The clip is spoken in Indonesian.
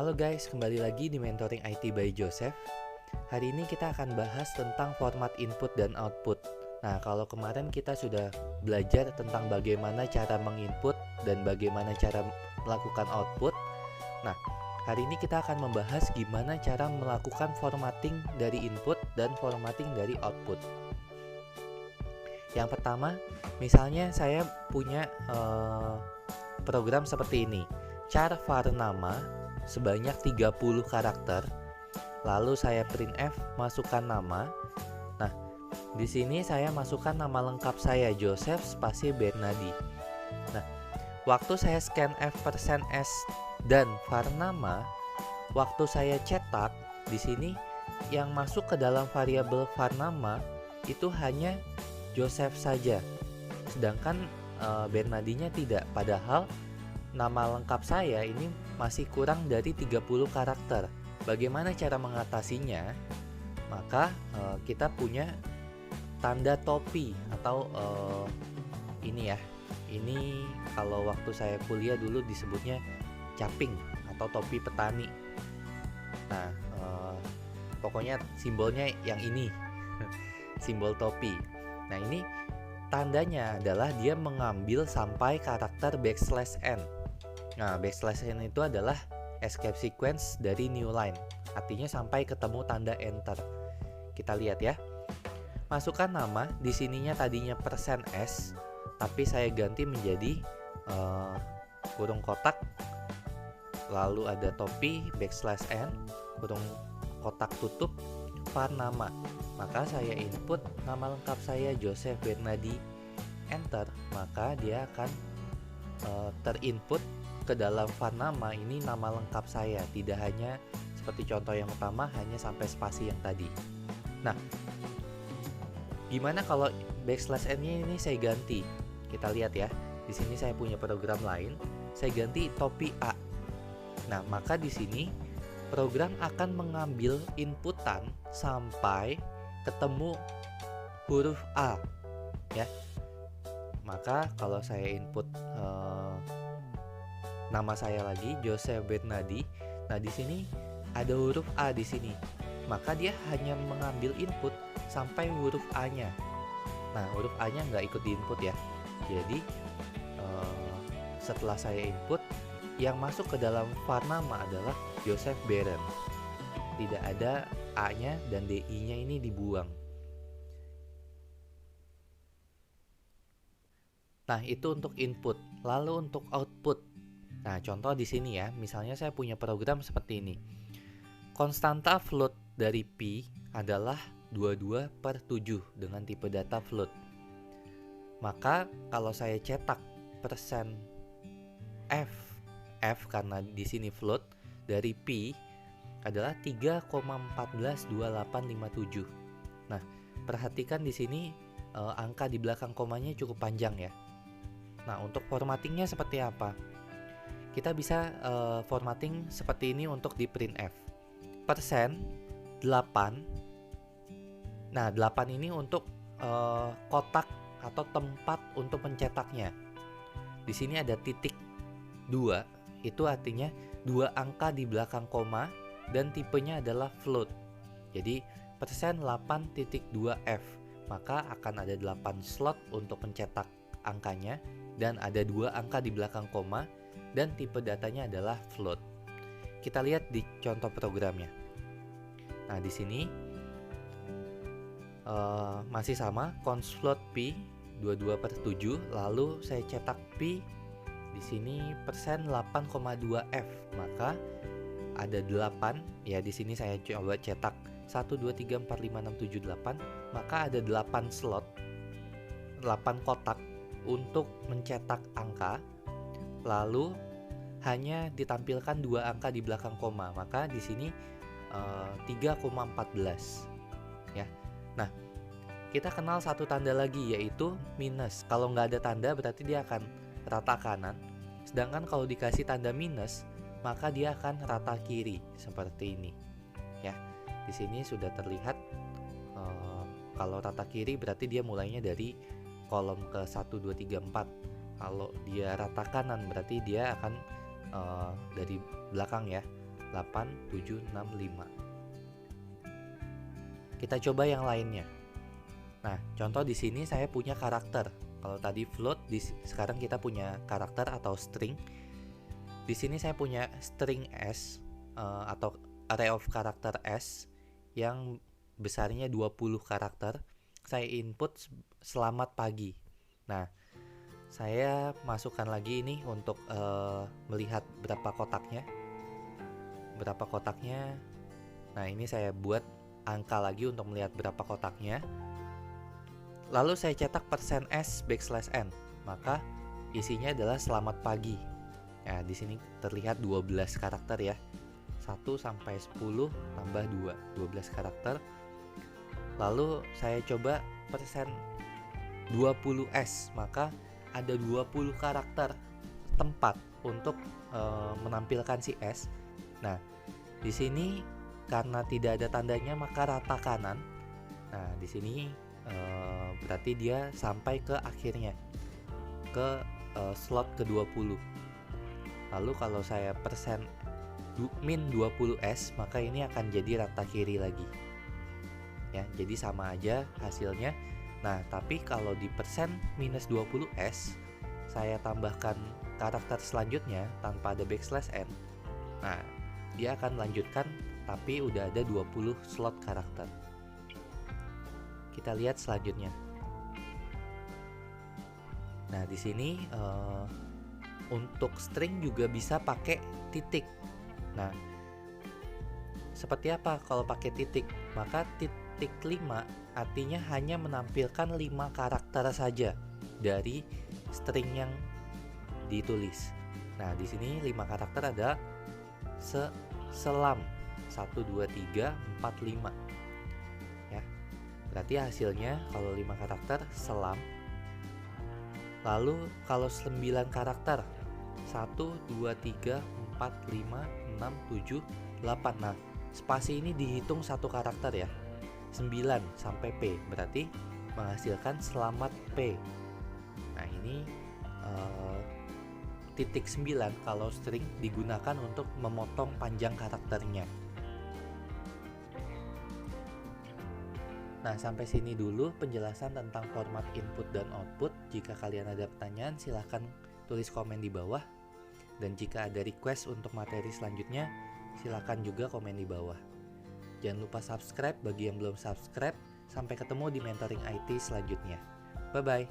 Halo guys, kembali lagi di Mentoring IT by Joseph. Hari ini kita akan bahas tentang format input dan output. Nah, kalau kemarin kita sudah belajar tentang bagaimana cara menginput dan bagaimana cara melakukan output. Nah, hari ini kita akan membahas gimana cara melakukan formatting dari input dan formatting dari output. Yang pertama, misalnya saya punya program seperti ini. Char var nama sebanyak 30 karakter. Lalu saya printf masukkan nama. Nah, di sini saya masukkan nama lengkap saya Joseph spasi Bernadi. Nah, waktu saya scanf %s dan var nama, waktu saya cetak di sini yang masuk ke dalam variabel var nama itu hanya Joseph saja. Sedangkan Bernadinya tidak, padahal nama lengkap saya ini masih kurang dari 30 karakter. Bagaimana cara mengatasinya? Maka kita punya tanda topi atau ini ya. Ini kalau waktu saya kuliah dulu disebutnya caping atau topi petani. Nah, pokoknya simbolnya yang ini. Simbol topi. Nah, ini tandanya adalah dia mengambil sampai karakter \n. Nah, \n itu adalah escape sequence dari new line. Artinya sampai ketemu tanda enter. Kita lihat ya. Masukkan nama, di sininya tadinya %s, tapi saya ganti menjadi kurung kotak, lalu ada topi \n, kurung kotak tutup, var nama. Maka saya input nama lengkap saya Joseph Bernadi, enter, maka dia akan terinput ke dalam var nama. Ini nama lengkap saya, tidak hanya seperti contoh yang utama hanya sampai spasi yang tadi. Nah, gimana kalau \n-nya ini saya ganti? Kita lihat ya. Di sini saya punya program lain, saya ganti topi A. Nah, maka di sini program akan mengambil inputan sampai ketemu huruf A ya. Maka kalau saya input nama saya lagi Joseph Bernadi, nah di sini ada huruf A di sini. Maka dia hanya mengambil input sampai huruf A-nya. Nah, huruf A-nya nggak ikut diinput ya. Jadi setelah saya input, yang masuk ke dalam var nama adalah Joseph Beren. Tidak ada A-nya dan DI-nya ini dibuang. Nah, itu untuk input. Lalu untuk output. Nah, contoh di sini ya. Misalnya saya punya program seperti ini. Konstanta float dari P adalah 22/7 dengan tipe data float. Maka kalau saya cetak %f karena di sini float dari P adalah 3,142857. Nah, perhatikan di sini angka di belakang komanya cukup panjang ya. Nah, untuk formattingnya seperti apa? Kita bisa formatting seperti ini untuk di printf. %8. Nah, 8 ini untuk kotak atau tempat untuk mencetaknya. Di sini ada titik 2, itu artinya 2 angka di belakang koma dan tipenya adalah float. Jadi %8.2f, maka akan ada 8 slot untuk mencetak angkanya dan ada 2 angka di belakang koma dan tipe datanya /float. Kita lihat di contoh programnya. Nah, di sini masih sama, const float P 22/7, lalu saya cetak P di sini %8,2f, maka ada 8 ya. Di sini saya coba cetak 1 2 3 4 5 6 7 8, maka ada 8 slot, 8 kotak untuk mencetak angka, lalu hanya ditampilkan 2 angka di belakang koma, maka di sini 3,14 ya. Nah, kita kenal satu tanda lagi yaitu minus. Kalau nggak ada tanda berarti dia akan rata kanan, sedangkan kalau dikasih tanda minus maka dia akan rata kiri seperti ini ya. Di sini sudah terlihat kalau rata kiri berarti dia mulainya dari kolom ke 1 2 3 4. Kalau dia rata kanan berarti dia akan dari belakang ya. 8765. Kita coba yang lainnya. Nah, contoh di sini saya punya karakter. Kalau tadi float, sekarang kita punya karakter atau string. Di sini saya punya string S atau array of karakter S yang besarnya 20 karakter. Saya input selamat pagi. Nah, saya masukkan lagi ini untuk melihat berapa kotaknya. Nah, ini saya buat angka lagi untuk melihat berapa kotaknya. Lalu saya cetak %s \n, maka isinya adalah selamat pagi. Nah, di sini terlihat 12 karakter ya. 1 sampai 10 tambah 2, 12 karakter. Lalu saya coba %20s, maka ada 20 karakter tempat untuk menampilkan si S. Nah, di sini karena tidak ada tandanya maka rata kanan. Nah, di sini berarti dia sampai ke akhirnya, ke slot ke-20. Lalu kalau saya -20s, maka ini akan jadi rata kiri lagi. Ya, jadi sama aja hasilnya. Nah, tapi kalau di %-20s, saya tambahkan karakter selanjutnya tanpa ada \n. Nah, dia akan lanjutkan tapi udah ada 20 slot karakter. Kita lihat selanjutnya. Nah, di sini untuk string juga bisa pakai titik. Nah, seperti apa kalau pakai titik? Maka titik 5 artinya hanya menampilkan 5 karakter saja dari string yang ditulis. Nah, di sini 5 karakter ada selam 1, 2, 3, 4, 5. Ya. Berarti hasilnya kalau 5 karakter selam. Lalu kalau 9 karakter 1, 2, 3, 4, 5, 6, 7, 8. Nah, spasi ini dihitung satu karakter ya. 9 sampai P berarti menghasilkan selamat P. Nah, ini titik 9 kalau string digunakan untuk memotong panjang karakternya. Nah, sampai sini dulu penjelasan tentang format input dan output. Jika kalian ada pertanyaan, silahkan tulis komen di bawah. Dan jika ada request untuk materi selanjutnya, silahkan juga komen di bawah. Jangan lupa subscribe bagi yang belum subscribe. Sampai ketemu di Mentoring IT selanjutnya. Bye-bye.